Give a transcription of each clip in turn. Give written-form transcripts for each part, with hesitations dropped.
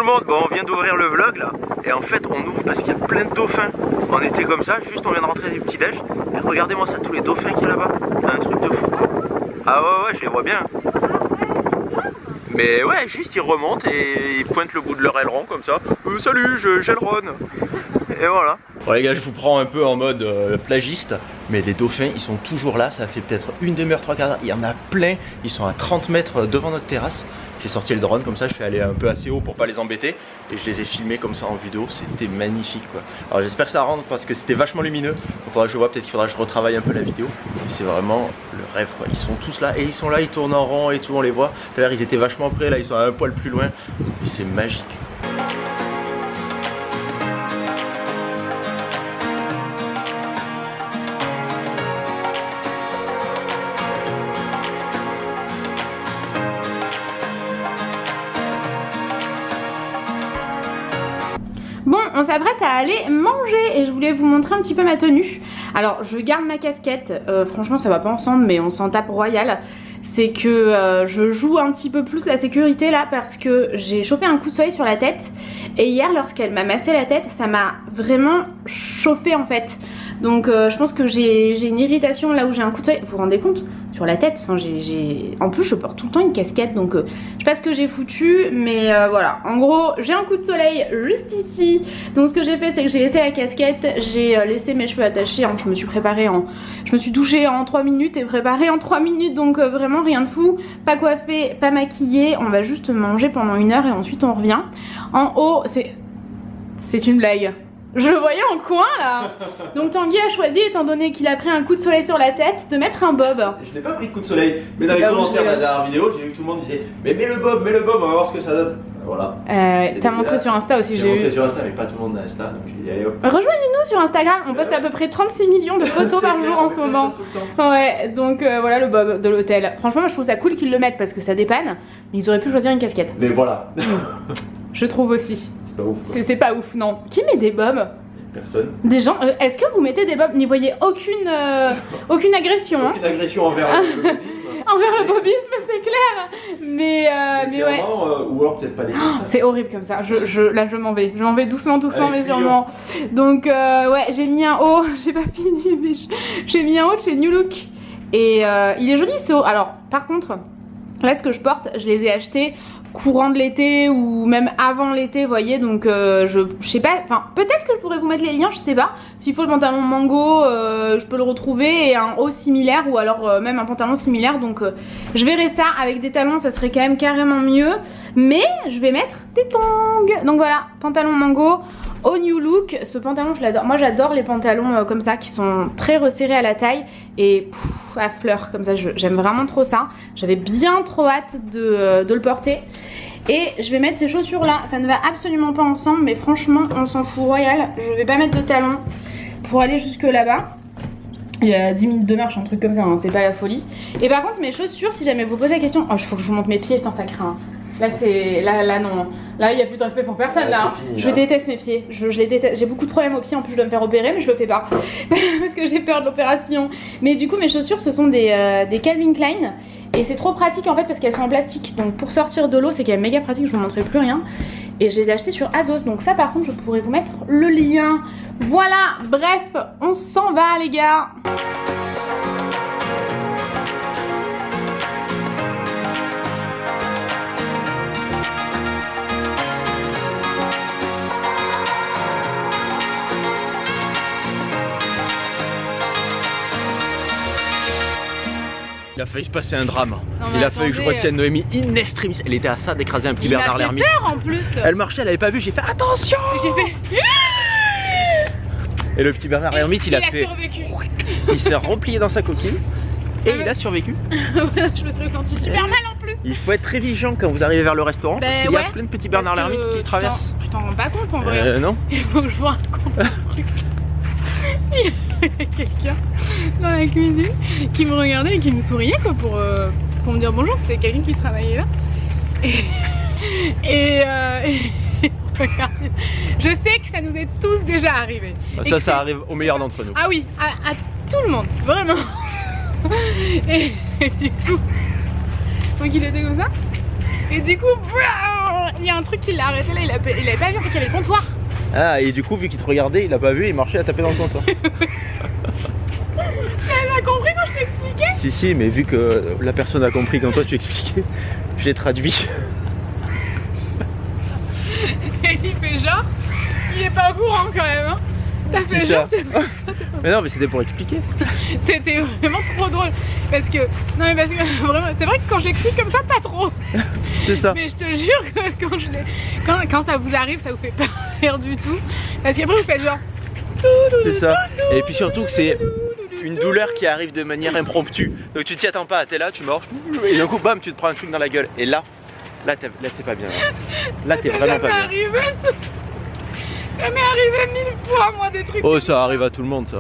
monde, bon on vient d'ouvrir le vlog là. Et en fait on ouvre parce qu'il y a plein de dauphins. On était comme ça, juste on vient de rentrer du petit déj. Et regardez-moi ça, tous les dauphins qu'il y a là-bas. Un truc de fou quoi. Ah ouais je les vois bien. Mais ouais, juste ils remontent et ils pointent le bout de leur aileron comme ça. Salut, j'aileronne. Et voilà. Bon les gars, je vous prends un peu en mode plagiste. Mais les dauphins, ils sont toujours là. Ça fait peut-être une demi-heure, 3 quarts d'heure. Il y en a plein. Ils sont à 30 mètres devant notre terrasse. J'ai sorti le drone comme ça, je suis allé un peu assez haut pour pas les embêter. Et je les ai filmés comme ça en vidéo. C'était magnifique quoi. Alors j'espère que ça rentre parce que c'était vachement lumineux. Il faudra que je vois, peut-être qu'il faudra que je retravaille un peu la vidéo. C'est vraiment le rêve quoi. Ils sont tous là et ils sont là, ils tournent en rond et tout, on les voit. Tout à l'heure ils étaient vachement près, là ils sont un poil plus loin. Et c'est magique. Bon, on s'apprête à aller manger et je voulais vous montrer un petit peu ma tenue. Alors, je garde ma casquette, franchement ça va pas ensemble mais on s'en tape royal. C'est que je joue un petit peu plus la sécurité là parce que j'ai chopé un coup de soleil sur la tête. Et hier lorsqu'elle m'a massé la tête, ça m'a vraiment chauffé en fait. Donc je pense que j'ai une irritation là où j'ai un coup de soleil. Vous vous rendez compte? Sur la tête, enfin en plus je porte tout le temps une casquette donc je sais pas ce que j'ai foutu mais voilà. En gros j'ai un coup de soleil juste ici. Donc ce que j'ai fait c'est que j'ai laissé la casquette, j'ai laissé mes cheveux attachés, hein. Je me suis préparée je me suis douchée en 3 minutes et préparée en 3 minutes donc vraiment rien de fou. Pas coiffée, pas maquillée, on va juste manger pendant 1 heure et ensuite on revient. En haut c'est une blague. Je le voyais en coin là. Donc Tanguy a choisi, étant donné qu'il a pris un coup de soleil sur la tête, de mettre un bob. Je n'ai pas pris de coup de soleil, mais dans les commentaires de la dernière vidéo, j'ai vu que tout le monde disait mais mets le bob, on va voir ce que ça donne. Voilà. T'as montré sur Insta aussi, j'ai vu. J'ai montré sur Insta, mais pas tout le monde a Insta, donc j'ai dit allez hop. Rejoignez-nous sur Instagram, on poste à peu près 36 millions de photos par jour en ce moment. Ouais, donc voilà le bob de l'hôtel. Franchement, moi je trouve ça cool qu'ils le mettent parce que ça dépanne, mais ils auraient pu choisir une casquette. Mais voilà. Je trouve aussi. C'est pas ouf. C'est pas ouf, non. Qui met des bobs? Personne. Des gens. Est-ce que vous mettez des bobs? N'y voyez aucune agression. Aucune agression envers le bobisme. Envers le bobisme, c'est clair. Mais ouais. Ou alors peut-être pas des. C'est horrible comme ça. Là, je m'en vais. Je m'en vais doucement, mais sûrement. Donc ouais, j'ai mis un haut. J'ai pas fini, mais j'ai mis un haut de chez New Look. Et il est joli ce haut. Alors, par contre, là, ce que je porte, je les ai achetés courant de l'été ou même avant l'été, vous voyez, donc je sais pas, enfin peut-être que je pourrais vous mettre les liens, je sais pas. S'il faut le pantalon mango, je peux le retrouver et un haut similaire ou alors même un pantalon similaire, donc je verrai ça. Avec des talons ça serait quand même carrément mieux, mais je vais mettre des tongs. Donc voilà, pantalon mango au New Look. Ce pantalon je l'adore, moi j'adore les pantalons comme ça qui sont très resserrés à la taille et à fleurs comme ça, j'aime vraiment trop ça. J'avais bien trop hâte de le porter. Et je vais mettre ces chaussures là, ça ne va absolument pas ensemble mais franchement on s'en fout royal. Je vais pas mettre de talons pour aller jusque là-bas. Il y a 10 minutes de marche, un truc comme ça, hein, c'est pas la folie. Et par contre mes chaussures, si jamais vous posez la question, oh il faut que je vous montre mes pieds, putain ça craint. Là c'est, là non, là il n'y a plus de respect pour personne là. Fini, je déteste mes pieds, je les déteste, j'ai beaucoup de problèmes aux pieds, en plus je dois me faire opérer mais je le fais pas. Parce que j'ai peur de l'opération. Mais du coup mes chaussures ce sont des Calvin Klein. Et c'est trop pratique en fait parce qu'elles sont en plastique. Donc pour sortir de l'eau c'est quand même méga pratique, je vous montrerai plus rien. Et je les ai achetées sur Azos. Donc ça par contre je pourrais vous mettre le lien. Voilà, bref, on s'en va les gars. Il a failli se passer un drame. Non, il a fallu que je retienne Noémie in extremis. Elle était à ça d'écraser un petit Bernard l'ermite. Peur en plus. Elle marchait, elle avait pas vu, j'ai fait attention. J'ai fait. Et le petit Bernard l'ermite il a fait. Survécu. Il s'est replié dans sa coquille et il a survécu. Je me serais sentie super mal en plus. Il faut être très vigilant quand vous arrivez vers le restaurant parce qu'il y a plein de petits Bernard l'ermite qui traversent. Tu t'en rends pas compte en vrai? Non. Il faut que je vous raconte un truc. Il y avait quelqu'un dans la cuisine qui me regardait et qui me souriait quoi, pour me dire bonjour. C'était quelqu'un qui travaillait là. Et regardez, je sais que ça nous est tous déjà arrivé. Bah ça arrive au meilleur d'entre nous. Ah oui, à tout le monde, vraiment. Et du coup, donc il était comme ça. Et du coup, il y a un truc qui l'a arrêté là, il avait pas vu qu'il y avait le comptoir. Ah, et du coup, vu qu'il te regardait, il a pas vu, il marchait à taper dans le comptoir. Elle a compris quand je t'ai expliqué? Si, mais vu que la personne a compris quand toi tu expliquais, j'ai traduit. Et il fait genre, il est pas au courant quand même. Hein. T'as fait genre. Mais non, mais c'était pour expliquer. C'était vraiment trop drôle. Parce que, non mais parce que vraiment, c'est vrai que quand j'explique comme ça, pas trop. C'est ça. Mais je te jure que quand ça vous arrive, ça vous fait pas rire du tout. Parce qu'après vous faites genre. C'est ça. Et puis surtout que c'est une douleur qui arrive de manière impromptue. Donc tu t'y attends pas, t'es là, tu mords. Et d'un coup, bam, tu te prends un truc dans la gueule. Et là c'est pas bien. Là t'es vraiment pas bien. Ça m'est arrivé 1000 fois moi des trucs. Oh, ça arrive à tout le monde ça.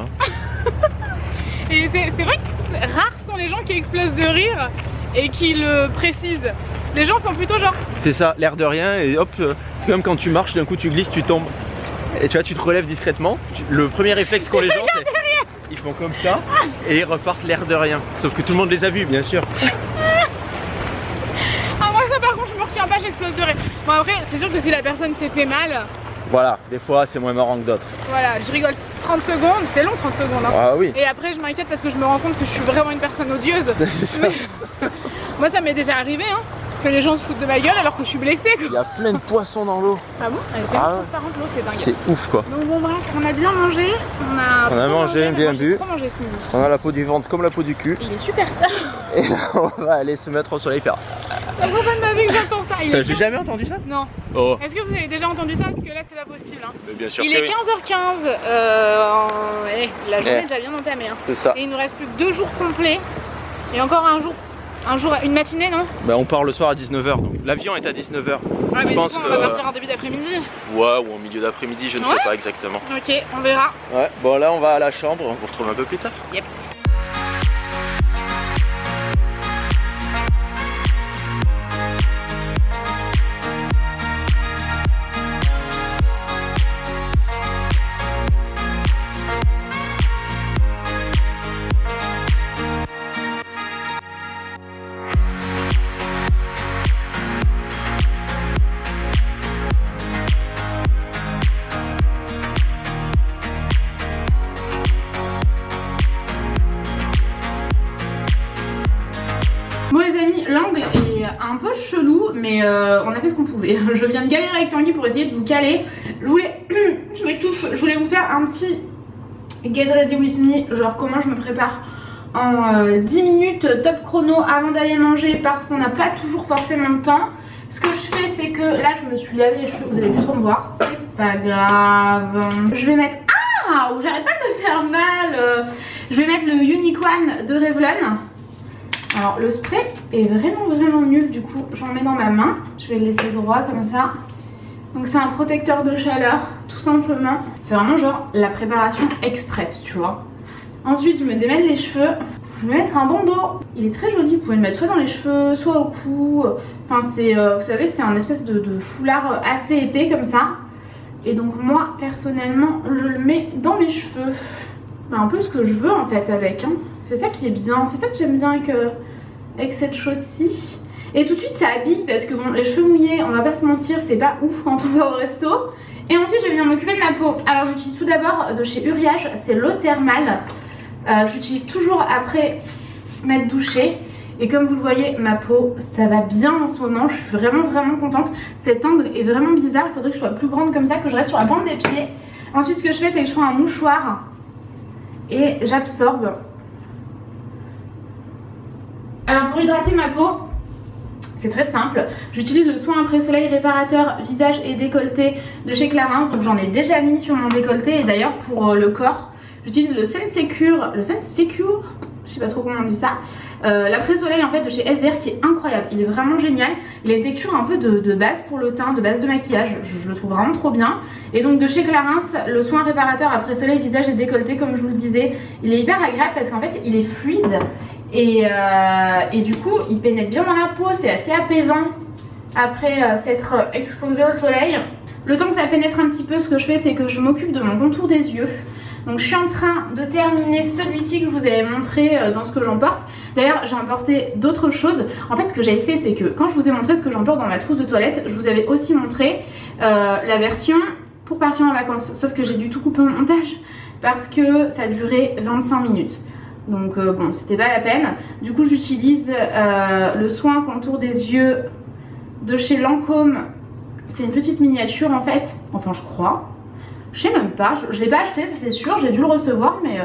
Et c'est vrai que rares sont les gens qui explosent de rire et qui le précisent. Les gens font plutôt genre. C'est ça, l'air de rien et hop, c'est comme quand tu marches, d'un coup tu glisses, tu tombes. Et tu vois, tu te relèves discrètement. Le premier réflexe qu'ont les gens, c'est ils font comme ça et ils repartent l'air de rien. Sauf que tout le monde les a vus, bien sûr. Ah, moi ça par contre je me retiens pas, j'explose de rire. Bon après, c'est sûr que si la personne s'est fait mal. Voilà, des fois c'est moins marrant que d'autres. Voilà, je rigole 30 secondes, c'est long 30 secondes. Hein. Ah oui. Et après je m'inquiète parce que je me rends compte que je suis vraiment une personne odieuse. C'est ça. Mais... moi ça m'est déjà arrivé hein, que les gens se foutent de ma gueule alors que je suis blessée. Quoi. Il y a plein de poissons dans l'eau. Ah bon? Elle est tellement transparente l'eau, c'est dingue. C'est ouf quoi. Donc bon bref, on a bien mangé, on a mangé, bien bu. Trop mangé ce midi. On a la peau du ventre comme la peau du cul. Il est super tard. Et là on va aller se mettre au soleil faire. La première fois de ma vie que j'entends ça. J'ai jamais entendu ça? Non. Oh. Est-ce que vous avez déjà entendu ça? Parce que là c'est pas possible. Hein. Mais bien sûr il que est oui. 15h15. La journée est déjà bien entamée. Hein. C'est ça. Et il nous reste plus que 2 jours complets. Et encore un jour, une matinée, non? Bah on part le soir à 19h, donc l'avion est à 19h. Ouais, mais je pense qu'on va partir en début d'après-midi. Ouais, ou en milieu d'après-midi, je ne sais pas exactement. Ok, on verra. Ouais, bon là on va à la chambre, on vous retrouve un peu plus tard. Yep. Bon les amis, l'angle est un peu chelou, mais on a fait ce qu'on pouvait. Je viens de galérer avec Tanguy pour essayer de vous caler. Je voulais vous faire un petit get ready with me, genre comment je me prépare en 10 minutes top chrono avant d'aller manger parce qu'on n'a pas toujours forcément le temps. Ce que je fais c'est que là je me suis lavé les cheveux, vous allez plus trop me voir, c'est pas grave. Je vais mettre... Ah, j'arrête pas de me faire mal. Je vais mettre le Unique One de Revlon. Alors le spray est vraiment nul, du coup j'en mets dans ma main. Je vais le laisser droit comme ça. Donc c'est un protecteur de chaleur tout simplement. C'est vraiment genre la préparation express, tu vois. Ensuite je me démêle les cheveux. Je vais mettre un bandeau. Il est très joli, vous pouvez le mettre soit dans les cheveux, soit au cou. Enfin c'est, vous savez, c'est un espèce de foulard assez épais comme ça. Et donc moi personnellement je le mets dans mes cheveux. C'est un peu ce que je veux en fait avec hein. C'est ça qui est bien, c'est ça que j'aime bien avec cette chose-ci. Et tout de suite ça habille parce que bon, les cheveux mouillés, on va pas se mentir, c'est pas ouf quand on va au resto. Et ensuite je vais venir m'occuper de ma peau. Alors j'utilise tout d'abord de chez Uriage, c'est l'eau thermale. J'utilise toujours après m'être douchée. Et comme vous le voyez, ma peau, ça va bien en ce moment. Je suis vraiment contente. Cet angle est vraiment bizarre, il faudrait que je sois plus grande comme ça, que je reste sur la bande des pieds. Ensuite ce que je fais c'est que je prends un mouchoir et j'absorbe. Alors pour hydrater ma peau, c'est très simple. J'utilise le soin après soleil réparateur visage et décolleté de chez Clarins. Donc j'en ai déjà mis sur mon décolleté. Et d'ailleurs pour le corps, j'utilise le Sun Secure, je sais pas trop comment on dit ça. L'après soleil en fait de chez SVR qui est incroyable. Il est vraiment génial. Il a une texture un peu de base pour le teint, de base de maquillage. Je le trouve vraiment trop bien. Et donc de chez Clarins, le soin réparateur après soleil visage et décolleté, comme je vous le disais, il est hyper agréable parce qu'en fait il est fluide. Et du coup il pénètre bien dans la peau, c'est assez apaisant après s'être exposé au soleil. Le temps que ça pénètre un petit peu, ce que je fais, c'est que je m'occupe de mon contour des yeux. Donc je suis en train de terminer celui-ci que je vous avais montré dans ce que j'emporte. D'ailleurs j'ai emporté d'autres choses. En fait ce que j'avais fait c'est que quand je vous ai montré ce que j'emporte dans ma trousse de toilette, je vous avais aussi montré la version pour partir en vacances. Sauf que j'ai dû tout couper au montage parce que ça durait 25 minutes. Donc bon c'était pas la peine. Du coup j'utilise le soin contour des yeux de chez Lancôme. C'est une petite miniature en fait. Enfin je crois. Je sais même pas, je l'ai pas acheté, ça c'est sûr, j'ai dû le recevoir mais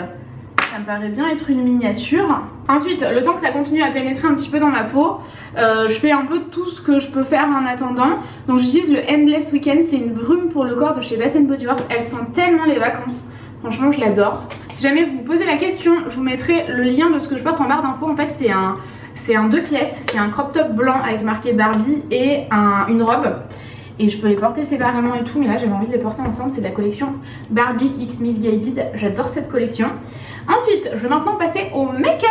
ça me paraît bien être une miniature. Ensuite, le temps que ça continue à pénétrer un petit peu dans ma peau, je fais un peu tout ce que je peux faire en attendant. Donc j'utilise le Endless Weekend, c'est une brume pour le corps de chez Bath & Body Works. Elles sentent tellement les vacances, franchement je l'adore. Si jamais vous vous posez la question, je vous mettrai le lien de ce que je porte en barre d'infos. En fait c'est un 2 pièces, c'est un crop top blanc avec marqué Barbie et une robe. Et je peux les porter séparément et tout, mais là j'avais envie de les porter ensemble. C'est de la collection Barbie X Misguided, j'adore cette collection. Ensuite je vais maintenant passer au make-up.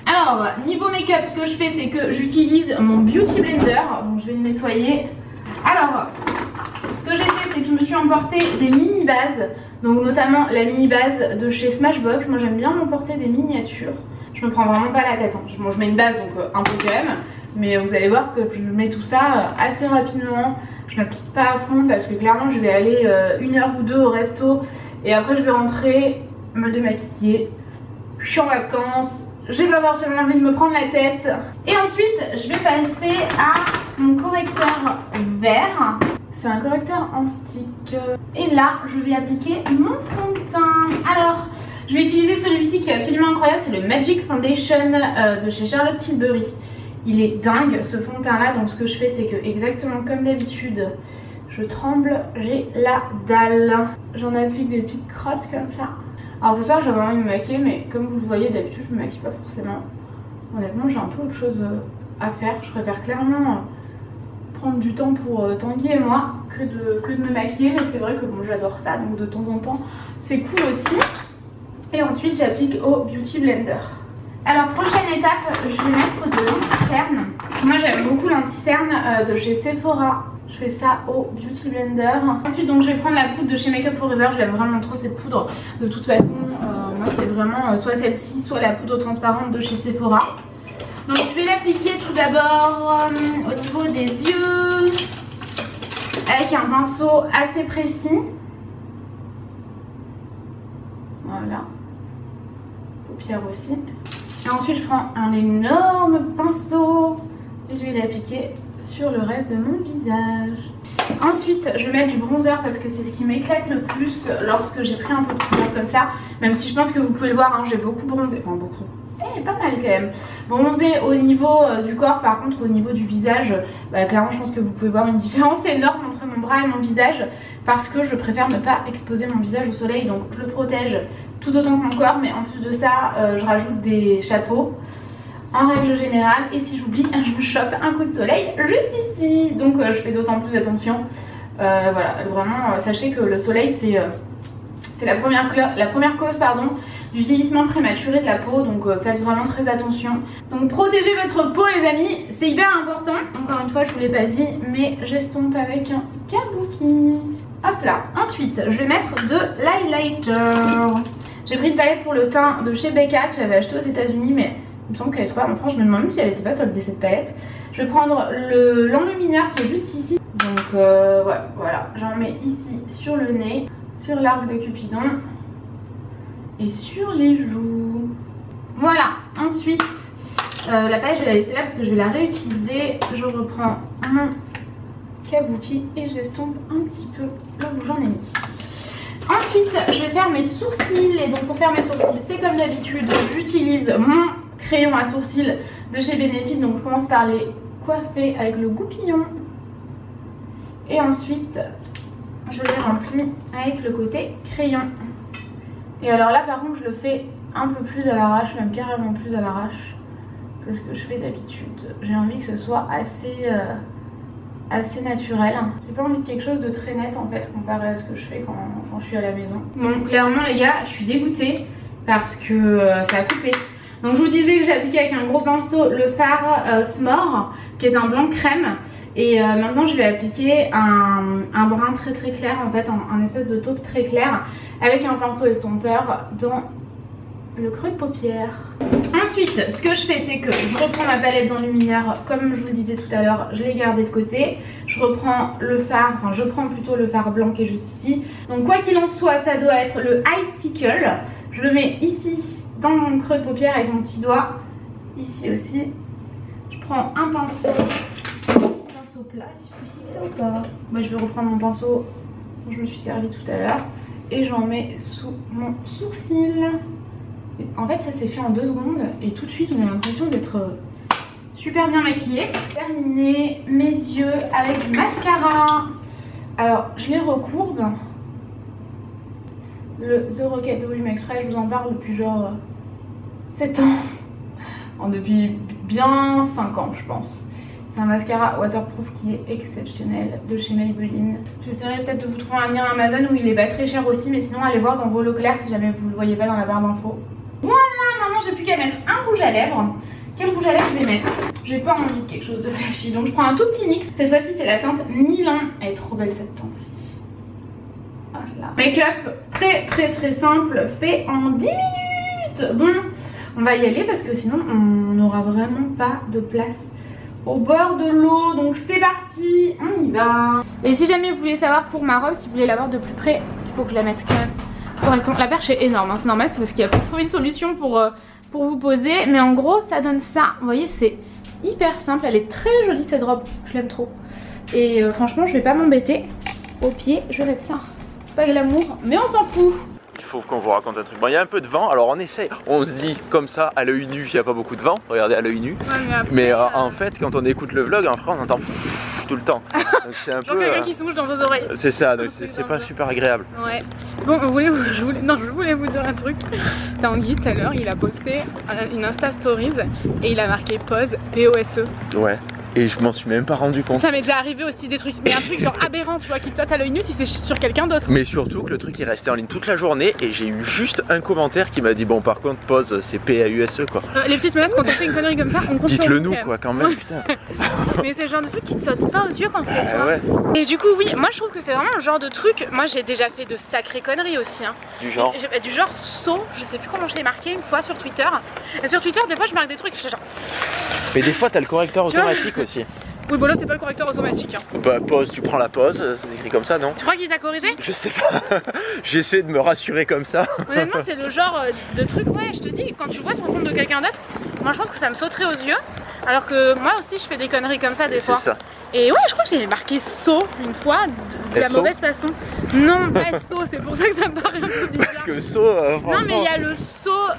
Alors niveau make-up, ce que je fais c'est que j'utilise mon Beauty Blender. Donc je vais le nettoyer. Alors ce que j'ai fait c'est que je me suis emporté des mini bases. Donc notamment la mini base de chez Smashbox. Moi j'aime bien m'emporter des miniatures. Je me prends vraiment pas la tête hein. Bon, je mets une base donc un peu quand même. Mais vous allez voir que je mets tout ça assez rapidement. Je m'applique pas à fond parce que clairement je vais aller 1 heure ou 2 au resto. Et après je vais rentrer, me démaquiller. Je suis en vacances, j'ai pas forcément envie de me prendre la tête. Et ensuite je vais passer à mon correcteur vert. C'est un correcteur en stick. Et là je vais appliquer mon fond de teint. Alors je vais utiliser celui-ci qui est absolument incroyable. C'est le Magic Foundation de chez Charlotte Tilbury. Il est dingue ce fond de teint là. Donc ce que je fais c'est que exactement comme d'habitude je tremble, j'ai la dalle. J'en applique des petites crottes comme ça. Alors ce soir j'avais envie de me maquiller mais comme vous le voyez d'habitude je me maquille pas forcément. Honnêtement j'ai un peu autre chose à faire. Je préfère clairement prendre du temps pour Tanguy et moi que de me maquiller. Mais c'est vrai que bon j'adore ça donc de temps en temps c'est cool aussi. Et ensuite j'applique au Beauty Blender. Alors prochaine étape, je vais mettre de l'anti-cerne. Moi j'aime beaucoup l'anti-cerne de chez Sephora. Je fais ça au Beauty Blender. Ensuite donc je vais prendre la poudre de chez Make Up Forever. Je l'aime vraiment trop cette poudre. De toute façon moi c'est vraiment soit celle-ci soit la poudre transparente de chez Sephora. Donc je vais l'appliquer tout d'abord au niveau des yeux avec un pinceau assez précis. Voilà. Paupières aussi. Et ensuite je prends un énorme pinceau et je vais l'appliquer sur le reste de mon visage. Ensuite je vais mettre du bronzer parce que c'est ce qui m'éclate le plus lorsque j'ai pris un peu de couleur comme ça. Même si je pense que vous pouvez le voir hein, j'ai beaucoup bronzé, enfin beaucoup, pas mal quand même. Bronzé au niveau du corps, par contre au niveau du visage, clairement je pense que vous pouvez voir une différence énorme entre mon bras et mon visage. Parce que je préfère ne pas exposer mon visage au soleil, donc je le protège tout autant que mon corps. Mais en plus de ça, je rajoute des chapeaux en règle générale. Et si j'oublie, je me chope un coup de soleil juste ici. Donc je fais d'autant plus attention. Voilà, vraiment, sachez que le soleil c'est la première cause pardon, du vieillissement prématuré de la peau. Donc faites vraiment très attention. Donc protégez votre peau les amis, c'est hyper important. Encore une fois je vous l'ai pas dit, mais j'estompe avec un kabuki. Hop là. Ensuite je vais mettre de l'highlighter. J'ai pris une palette pour le teint de chez Becca que j'avais acheté aux États-Unis, mais il me semble qu'elle est trop. En France je me demande même si elle était pas soldée cette palette. Je vais prendre l'enlumineur qui est juste ici. Donc voilà, j'en mets ici sur le nez, sur l'arc de Cupidon et sur les joues. Voilà. Ensuite la palette je vais la laisser là parce que je vais la réutiliser. Je reprends mon kabuki et j'estompe un petit peu là où j'en ai mis. Ensuite je vais faire mes sourcils. Et donc pour faire mes sourcils c'est comme d'habitude, j'utilise mon crayon à sourcils de chez Benefit. Donc je commence par les coiffer avec le goupillon et ensuite je les remplis avec le côté crayon. Et alors là par contre je le fais un peu plus à l'arrache, même carrément plus à l'arrache que ce que je fais d'habitude. J'ai envie que ce soit assez naturel. J'ai pas envie de quelque chose de très net en fait comparé à ce que je fais quand je suis à la maison. Bon clairement les gars je suis dégoûtée parce que ça a coupé. Donc je vous disais que j'ai appliqué avec un gros pinceau le fard S'more qui est un blanc crème. Et maintenant je vais appliquer un brun très clair, en fait un espèce de taupe très clair avec un pinceau estompeur dans le creux de paupière. Ensuite ce que je fais, c'est que je reprends ma palette d'enlumineur comme je vous le disais tout à l'heure, je l'ai gardée de côté. Je reprends le fard, enfin je prends plutôt le fard blanc qui est juste ici. Donc quoi qu'il en soit, ça doit être le Icicle. Je le mets ici dans mon creux de paupière avec mon petit doigt, ici aussi. Je prends un pinceau, plat si possible, ça ou pas. Moi je vais reprendre mon pinceau dont je me suis servi tout à l'heure et j'en mets sous mon sourcil. Et en fait ça s'est fait en 2 secondes et tout de suite on a l'impression d'être super bien maquillée. Terminer mes yeux avec du mascara. Alors je les recourbe. Le The Rocket de Volume Express, je vous en parle depuis genre 7 ans. Depuis bien 5 ans je pense. C'est un mascara waterproof qui est exceptionnel de chez Maybelline. J'essaierai peut-être de vous trouver un lien Amazon où il est pas très cher aussi, mais sinon allez voir dans Volo Clair si jamais vous le voyez pas dans la barre d'infos. Voilà, maintenant j'ai plus qu'à mettre un rouge à lèvres. Quel rouge à lèvres je vais mettre? J'ai pas envie de quelque chose de flashy, donc je prends un tout petit NYX. Cette fois-ci c'est la teinte Milan. Elle est trop belle cette teinte-ci. Voilà. Make-up très simple, fait en 10 minutes. Bon, on va y aller parce que sinon on n'aura vraiment pas de place au bord de l'eau, donc c'est parti, on y va. Et si jamais vous voulez savoir pour ma robe, si vous voulez la voir de plus près, il faut que je la mette quand même correctement. La perche est énorme, hein, c'est normal, c'est parce qu'il a fallu trouver une solution pour vous poser. Mais en gros ça donne ça, vous voyez c'est hyper simple, elle est très jolie cette robe, je l'aime trop. Et franchement je vais pas m'embêter, au pied je vais mettre ça. C'est pas glamour, mais on s'en fout. Il faut qu'on vous raconte un truc. Bon, il y a un peu de vent, alors on essaye. On se dit comme ça, à l'œil nu, il n'y a pas beaucoup de vent. Regardez à l'œil nu. Ouais, mais en fait, quand on écoute le vlog, en France, on entend tout le temps. Donc c'est un peu. Quelqu'un qui souffle dans vos oreilles. C'est ça, donc c'est pas super agréable. Ouais. Bon, je voulais vous dire un truc. Tanguy, tout à l'heure, il a posté une Insta Stories et il a marqué pause POSE. Ouais. Et je m'en suis même pas rendu compte. Ça m'est déjà arrivé aussi des trucs, mais un truc genre aberrant, tu vois, qui te saute à l'œil nu si c'est sur quelqu'un d'autre. Mais surtout que le truc est resté en ligne toute la journée et j'ai eu juste un commentaire qui m'a dit bon par contre pause c'est PAUSE quoi. Les petites menaces quand on fait une connerie comme ça, on compte. Dites-le nous quoi quand même putain. Mais c'est le genre de truc qui te saute pas aux yeux quand c'est ouais. Et du coup oui, moi je trouve que c'est vraiment le genre de truc, moi j'ai déjà fait de sacrées conneries aussi hein. Du genre Du genre saut, je sais plus comment je l'ai marqué une fois sur Twitter. Et sur Twitter des fois je marque des trucs, je sais genre. Mais des fois t'as le correcteur automatique aussi. Oui bon là c'est pas le correcteur automatique hein. Bah pause, tu prends la pause, ça s'écrit comme ça non? Tu crois qu'il t'a corrigé? Je sais pas, j'essaie de me rassurer comme ça. Honnêtement c'est le genre de truc, ouais je te dis, quand tu le vois sur le compte de quelqu'un d'autre, moi je pense que ça me sauterait aux yeux. Alors que moi aussi je fais des conneries comme ça des fois. C'est ça. Et ouais je crois que j'ai marqué saut une fois de la mauvaise façon. Non pas saut, c'est pour ça que ça me paraît un peu bizarre. Parce que saut non mais il y a le saut,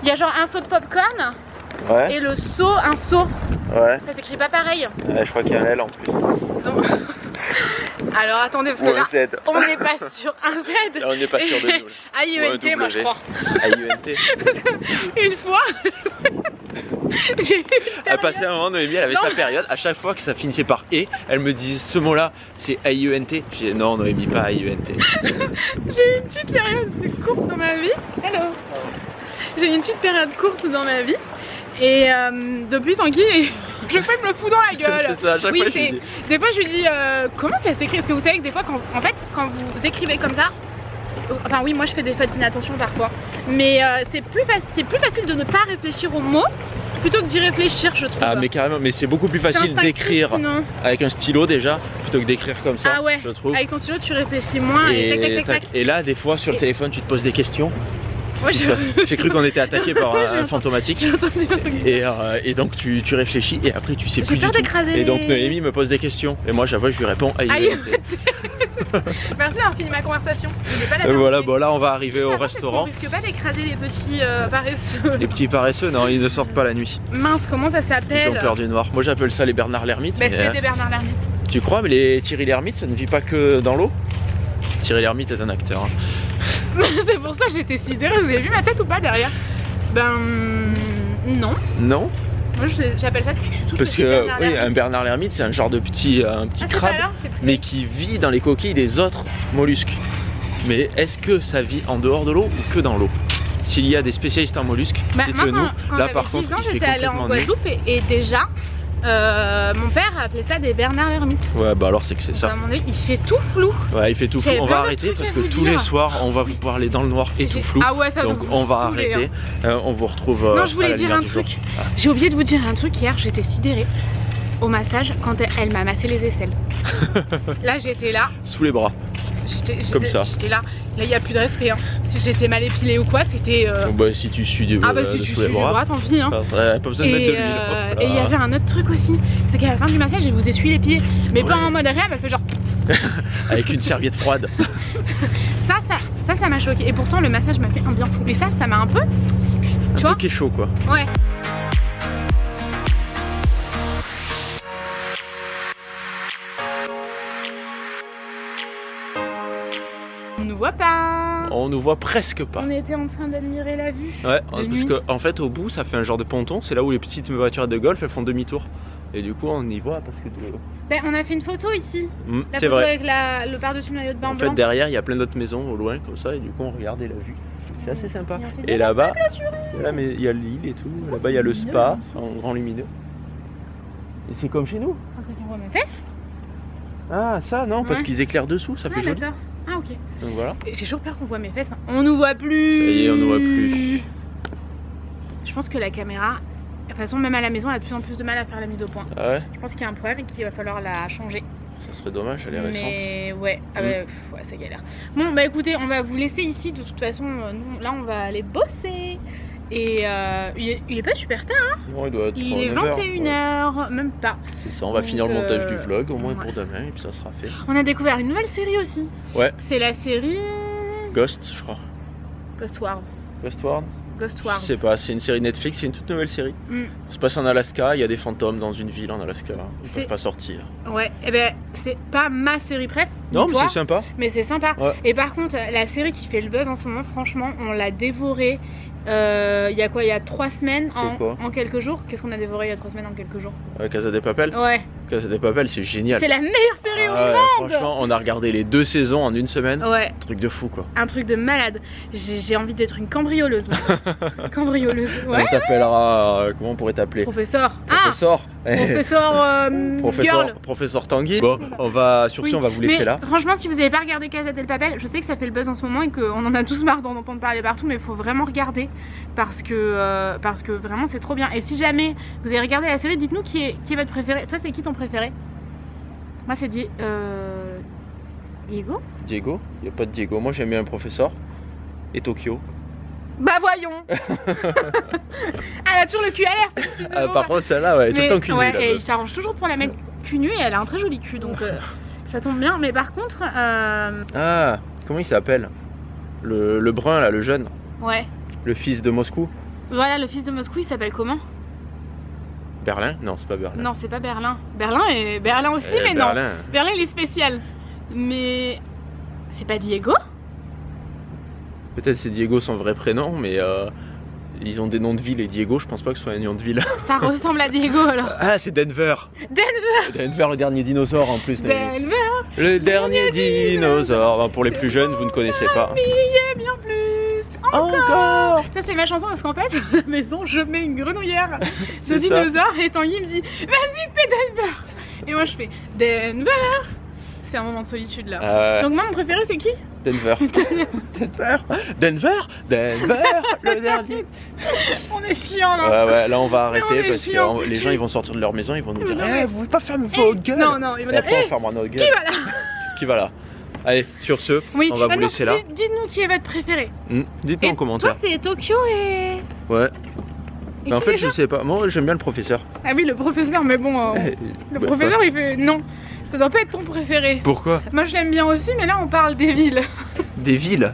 il y a genre un saut de popcorn. Ouais. Et le saut, un saut. Ouais. Ça s'écrit pas pareil. Ouais, je crois qu'il y a un L en plus. Donc... Alors attendez, parce que là, Z. on n'est pas sur un Z. Là, on n'est pas sûr de nous. AIUNT, moi je crois. AIUNT. Parce qu'une fois, j'ai eu elle passait un moment, Noémie, elle avait sa période. À chaque fois que ça finissait par E, elle me disait ce mot-là, c'est AIUNT. J'ai dit non, Noémie, pas AIUNT. J'ai eu une petite période courte dans ma vie. Hello. J'ai eu une petite période courte dans ma vie. Et depuis Tanguy, je crois que je me fous dans la gueule. C'est ça, à chaque fois je lui dis. Des fois je lui dis comment ça s'écrit? Parce que vous savez que des fois quand vous écrivez comme ça, enfin oui moi je fais des fautes d'inattention parfois, mais c'est plus facile de ne pas réfléchir aux mots plutôt que d'y réfléchir je trouve. Ah mais carrément, mais c'est beaucoup plus facile d'écrire avec un stylo déjà plutôt que d'écrire comme ça. Ah ouais, je trouve. Avec ton stylo tu réfléchis moins et tac. Et là des fois sur le téléphone tu te poses des questions. Ouais, j'ai cru qu'on était attaqué par un fantomatique. J'ai entendu un truc. Et donc tu réfléchis et après tu sais plus du tout. Et donc Noémie me pose des questions et moi j'avoue je lui réponds AIUNT. Merci d'avoir fini ma conversation. Voilà, bon là on va arriver au restaurant. On risque pas d'écraser les petits paresseux. Les petits paresseux, non, ils ne sortent pas la nuit. Mince, comment ça s'appelle? Ils ont peur du noir. Moi j'appelle ça les Bernard l'ermite. Bah c'est des Bernard l'ermite. Tu crois? Mais les Thierry l'ermite ça ne vit pas que dans l'eau. Thierry l'ermite est un acteur. Hein. C'est pour ça que j'étais sidérée. Vous avez vu ma tête ou pas derrière? Ben non. Non? Moi j'appelle ça depuis que je suis toute petite. Parce que oui, un Bernard l'ermite c'est un genre de petit crabe, mais qui vit dans les coquilles des autres mollusques. Mais est-ce que ça vit en dehors de l'eau ou que dans l'eau? S'il y a des spécialistes en mollusques, dites-le nous. Là par contre, j'étais allée en Guadeloupe et déjà Mon père appelait ça des Bernard l'ermite. Ouais, bah alors c'est que c'est ça. À mon avis, il fait tout flou. Ouais, il fait tout flou. J'avais On plein va de arrêter trucs parce à que vous tous dire. les soirs, on va vous parler dans le noir et tout flou. Ah ouais, ça donc doit on va vous saouler, arrêter. On vous retrouve. Non, je à voulais la dire lumière un du truc. jour. Ah. J'ai oublié de vous dire un truc hier. J'étais sidérée au massage quand elle m'a massé les aisselles. Là, j'étais là. Sous les bras. Comme ça. J'étais là. Là, il n'y a plus de respect. Hein. Si j'étais mal épilée ou quoi, c'était. Bon, bah, si tu suis des Ah, bah, si tu suis les bras, tant pis. Hein. Pas besoin de mettre de l'huile. Et il y avait un autre truc aussi. C'est qu'à la fin du massage, elle vous essuie les pieds. Mais pas en mode agréable, elle fait genre. Avec une serviette froide. Ça m'a choqué. Et pourtant, le massage m'a fait un bien fou. Et ça m'a un peu. Tu vois, qui est chaud quoi. Ouais. On nous voit pas. On nous voit presque pas. On était en train d'admirer la vue. Ouais, parce que en fait au bout ça fait un genre de ponton, c'est là où les petites voitures de golf elles font demi-tour. Et du coup on y voit parce que... Ben, on a fait une photo ici. La c'est photo vrai. avec le par-dessus maillot de bain En blanc. fait derrière il y a plein d'autres maisons au loin comme ça et du coup on regardait la vue. C'est assez sympa. Et Et là-bas, mais il y a l'île et tout. Là-bas il y a le spa en grand lumineux. Et c'est comme chez nous. Quand on voit mes fesses. Ah ça non, parce Ouais. qu'ils éclairent dessous, ça fait joli. D'accord. Ah ok. Donc voilà. J'ai toujours peur qu'on voit mes fesses. On nous voit plus. Ça y est, on nous voit plus. Je pense que la caméra, de toute façon même à la maison, elle a de plus en plus de mal à faire la mise au point. Ah ouais, Je pense qu'il y a un problème et qu'il va falloir la changer. ça serait dommage, elle est récente. Mais ouais, ah bah, ouais, ça galère. Bon bah écoutez, on va vous laisser ici. De toute façon, nous là on va aller bosser. Et il est pas super tard, hein. Non, il doit être Il est 9 21h, même pas. C'est ça, on va finir le Donc, montage du vlog au moins ouais. pour demain et puis ça sera fait. On a découvert une nouvelle série aussi. Ouais. C'est la série Ghost, je crois. Ghost Wars. Ghost Wars? Ghost Wars. Je sais pas, c'est une série Netflix, c'est une toute nouvelle série. Ça se passe en Alaska, il y a des fantômes dans une ville en Alaska. Ils peuvent pas sortir. Ouais, et ben c'est pas ma série préf. Non, mais toi, c'est sympa. Mais c'est sympa. Ouais. Et par contre, la série qui fait le buzz en ce moment, franchement, on l'a dévorée. Il y a quoi? Il y a 3 semaines en quelques jours. Qu'est-ce qu'on a dévoré il y a 3 semaines en quelques jours? Casa de Papel. Ouais. Casa de Papel, c'est génial. C'est la meilleure série au monde. Franchement, on a regardé les 2 saisons en une semaine. Ouais. Truc de fou quoi. Un truc de malade. J'ai envie d'être une cambrioleuse. Cambrioleuse. Ouais. On t'appellera. Comment on pourrait t'appeler? Professeur. Professeur. Girl. Professeur Tanguy. Bon, on va sur ce, on va vous laisser là. Franchement, si vous n'avez pas regardé Casa del Papel, je sais que ça fait le buzz en ce moment et qu'on en a tous marre d'en entendre parler partout, mais il faut vraiment regarder parce que vraiment c'est trop bien. Et si jamais vous avez regardé la série, dites-nous qui est votre préféré. Toi, c'est qui ton préféré? Moi, c'est Diego. Diego? Il n'y a pas de Diego. Moi, j'aime bien un professeur. Et Tokyo. Bah voyons. Elle a toujours le cul à l'air. Par contre, celle-là, ouais, elle est tout le temps cul nu. Ouais, et il s'arrange toujours pour la mettre cul nu et elle a un très joli cul, donc ça tombe bien. Mais par contre... Ah, comment il s'appelle? Le brun, là, le jeune. Ouais. Le fils de Moscou. Voilà, le fils de Moscou, il s'appelle comment? Berlin? Non, c'est pas Berlin. Non, c'est pas Berlin. Berlin aussi, mais Berlin. non. Berlin, il est spécial. Mais c'est pas Diego? Peut-être c'est Diego son vrai prénom, mais ils ont des noms de ville et Diego, je pense pas que ce soit un nom de ville. Ça ressemble à Diego alors. Ah, c'est Denver. Denver, le dernier dinosaure en plus. Denver. Le dernier dinosaure. Pour les plus jeunes, vous ne connaissez pas. Bien plus. Encore. Ça c'est ma chanson parce qu'en fait, à la maison, je mets une grenouillère de dinosaure et Tanguy me dit vas-y fais Denver. Et moi je fais Denver. C'est un moment de solitude là. Donc moi mon préféré c'est qui? Denver. Denver, le dernier. On est chiant là. Ouais, là on va arrêter parce que les gens ils vont sortir de leur maison, ils vont nous dire vous voulez pas fermer votre gueule? Non, ils vont dire après on fermera notre gueule. Qui va là? Allez, sur ce, on va vous laisser là. Dites-nous qui est votre préféré. Dites-nous en commentaire. Toi c'est Tokyo et... Ouais. Mais en fait je sais pas, moi j'aime bien le professeur. Ah oui le professeur, mais bon, le professeur il fait non. Ça doit pas être ton préféré. Pourquoi? Moi je l'aime bien aussi, mais là on parle des villes. Des villes?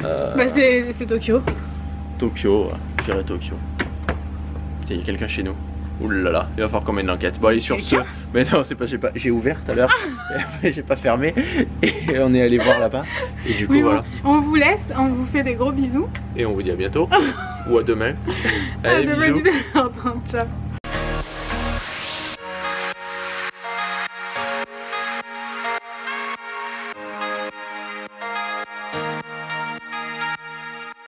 Bah c'est Tokyo. Tokyo, je dirais Tokyo. Il y a quelqu'un chez nous. Ouh là là, il va falloir qu'on mène l'enquête. Bon allez sur ce. Mais non, c'est pas, j'ai ouvert tout à l'heure. Et après j'ai pas fermé. Et on est allé voir là-bas. Et du coup voilà. On vous laisse, on vous fait des gros bisous. Et on vous dit à bientôt. Ou à demain. Allez, à demain, bisous. ciao.